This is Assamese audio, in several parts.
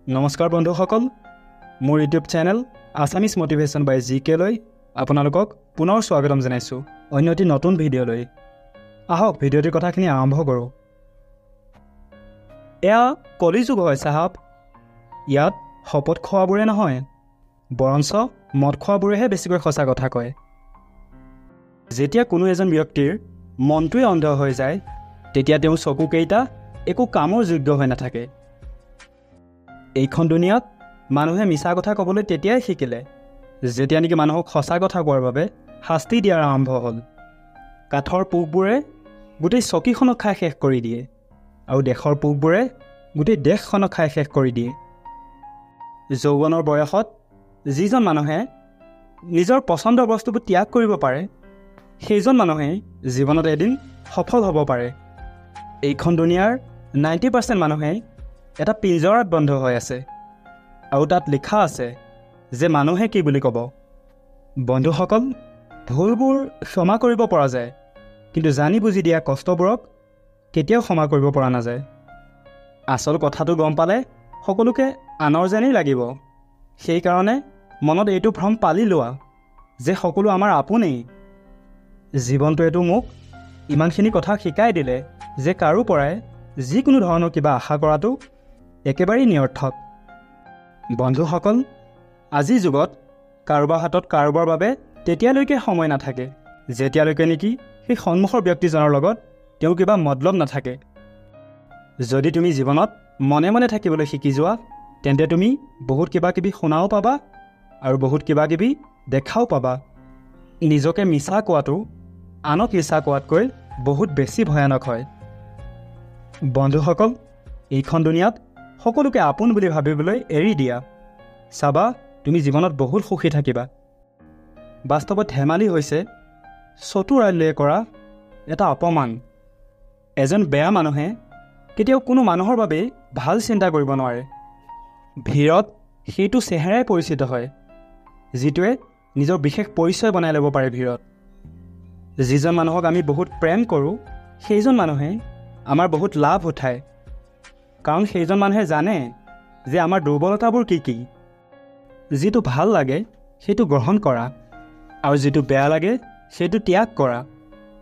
নমস্কাৰ বন্ধুসকল, মোৰ ইউটিউব চেনেল আছামিজ মটিভেশ্যন বাই জিকে লৈ আপোনালোকক পুনৰ স্বাগতম জনাইছোঁ অন্য এটি নতুন ভিডিঅ'লৈ। আহক ভিডিঅ'টিৰ কথাখিনি আৰম্ভ কৰোঁ। এয়া কলিযুগ হয় চাহাব। ইয়াত শপত খোৱাবোৰে নহয়, বৰঞ্চ মদ খোৱাবোৰেহে বেছিকৈ সঁচা কথা কয়। যেতিয়া কোনো এজন ব্যক্তিৰ মনটোৱে অন্ধ হৈ যায়, তেতিয়া তেওঁ চকুকেইটা একো কামৰ যোগ্য হৈ নাথাকে। এইখন দুনিয়াত মানুহে মিছা কথা ক'বলৈ তেতিয়াই শিকিলে যেতিয়া নেকি মানুহক সঁচা কথা কোৱাৰ বাবে শাস্তি দিয়াৰ আৰম্ভ হ'ল। কাঠৰ পোকবোৰে গোটেই চকীখনক খাই শেষ কৰি দিয়ে আৰু দেশৰ পোকবোৰে গোটেই দেশখনক খাই শেষ কৰি দিয়ে। যৌৱনৰ বয়সত যিজন মানুহে নিজৰ পচন্দৰ বস্তুবোৰ ত্যাগ কৰিব পাৰে, সেইজন মানুহে জীৱনত এদিন সফল হ'ব পাৰে। এইখন দুনিয়াৰ 90% মানুহে এটা পিঞ্জৰাত বন্ধ হৈ আছে আৰু তাত লিখা আছে যে মানুহে কি বুলি ক'ব। বন্ধুসকল, ভুলবোৰ ক্ষমা কৰিব পৰা যায়, কিন্তু জানি বুজি দিয়া কষ্টবোৰক কেতিয়াও ক্ষমা কৰিব পৰা নাযায়। আচল কথাটো গম পালে সকলোকে আনৰ যেনেই লাগিব। সেইকাৰণে মনত এইটো ভ্ৰম পালি লোৱা যে সকলো আমাৰ আপোনেই। জীৱনটোৱেতো মোক ইমানখিনি কথা শিকাই দিলে যে কাৰো পৰাই যিকোনো ধৰণৰ কিবা আশা কৰাটো একেবাৰেই নিৰৰ্থক। বন্ধুসকল, আজিৰ যুগত কাৰোবাৰ হাতত কাৰোবাৰ বাবে তেতিয়ালৈকে সময় নাথাকে যেতিয়ালৈকে নেকি সেই সন্মুখৰ ব্যক্তিজনৰ লগত তেওঁ কিবা মতলব নাথাকে। যদি তুমি জীৱনত মনে মনে থাকিবলৈ শিকি যোৱা, তেন্তে তুমি বহুত কিবা কিবি শুনাও পাবা আৰু বহুত কিবা কিবি দেখাও পাবা। নিজকে মিছা কোৱাটো আনক মিছা কোৱাতকৈ বহুত বেছি ভয়ানক হয়। বন্ধুসকল, এইখন দুনিয়াত সকলোকে আপোন বুলি ভাবিবলৈ এৰি দিয়া। চাবা তুমি জীৱনত বহুত সুখী থাকিবা। বাস্তৱত ধেমালি হৈছে চতুৰ আইলে কৰা এটা অপমান। এজন বেয়া মানুহে কেতিয়াও কোনো মানুহৰ বাবে ভাল চিন্তা কৰিব নোৱাৰে। ভিৰত সেইটো চেহেৰাই পৰিচিত হয় যিটোৱে নিজৰ বিশেষ পৰিচয় বনাই ল'ব পাৰে ভিৰত। যিজন মানুহক আমি বহুত প্ৰেম কৰোঁ, সেইজন মানুহে আমাৰ বহুত লাভ উঠায়, কাৰণ সেইজন মানুহে জানে যে আমাৰ দুৰ্বলতাবোৰ কি কি। যিটো ভাল লাগে সেইটো গ্ৰহণ কৰা আৰু যিটো বেয়া লাগে সেইটো ত্যাগ কৰা।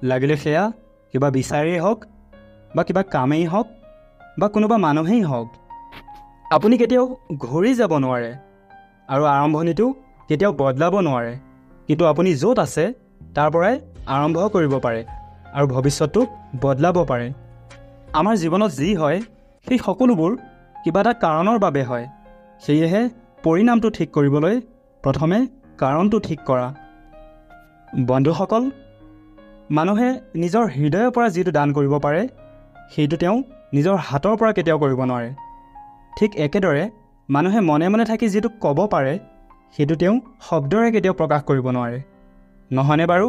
লাগিলে সেয়া কিবা বিচাৰেই হওক বা কিবা কামেই হওক বা কোনোবা মানুহেই হওক। আপুনি কেতিয়াও ঘূৰি যাব নোৱাৰে আৰু আৰম্ভণিটো কেতিয়াও বদলাব নোৱাৰে, কিন্তু আপুনি য'ত আছে তাৰ পৰাই আৰম্ভ কৰিব পাৰে আৰু ভৱিষ্যতটো বদলাব পাৰে। আমাৰ জীৱনত যি হয় সেই সকলোবোৰ কিবা এটা কাৰণৰ বাবে হয়। সেয়েহে পৰিণামটো ঠিক কৰিবলৈ প্ৰথমে কাৰণটো ঠিক কৰা। বন্ধুসকল, মানুহে নিজৰ হৃদয়ৰ পৰা যিটো দান কৰিব পাৰে সেইটো তেওঁ নিজৰ হাতৰ পৰা কেতিয়াও কৰিব নোৱাৰে। ঠিক একেদৰে মানুহে মনে মনে থাকি যিটো ক'ব পাৰে সেইটো তেওঁ শব্দৰে কেতিয়াও প্ৰকাশ কৰিব নোৱাৰে। নহয়নে বাৰু?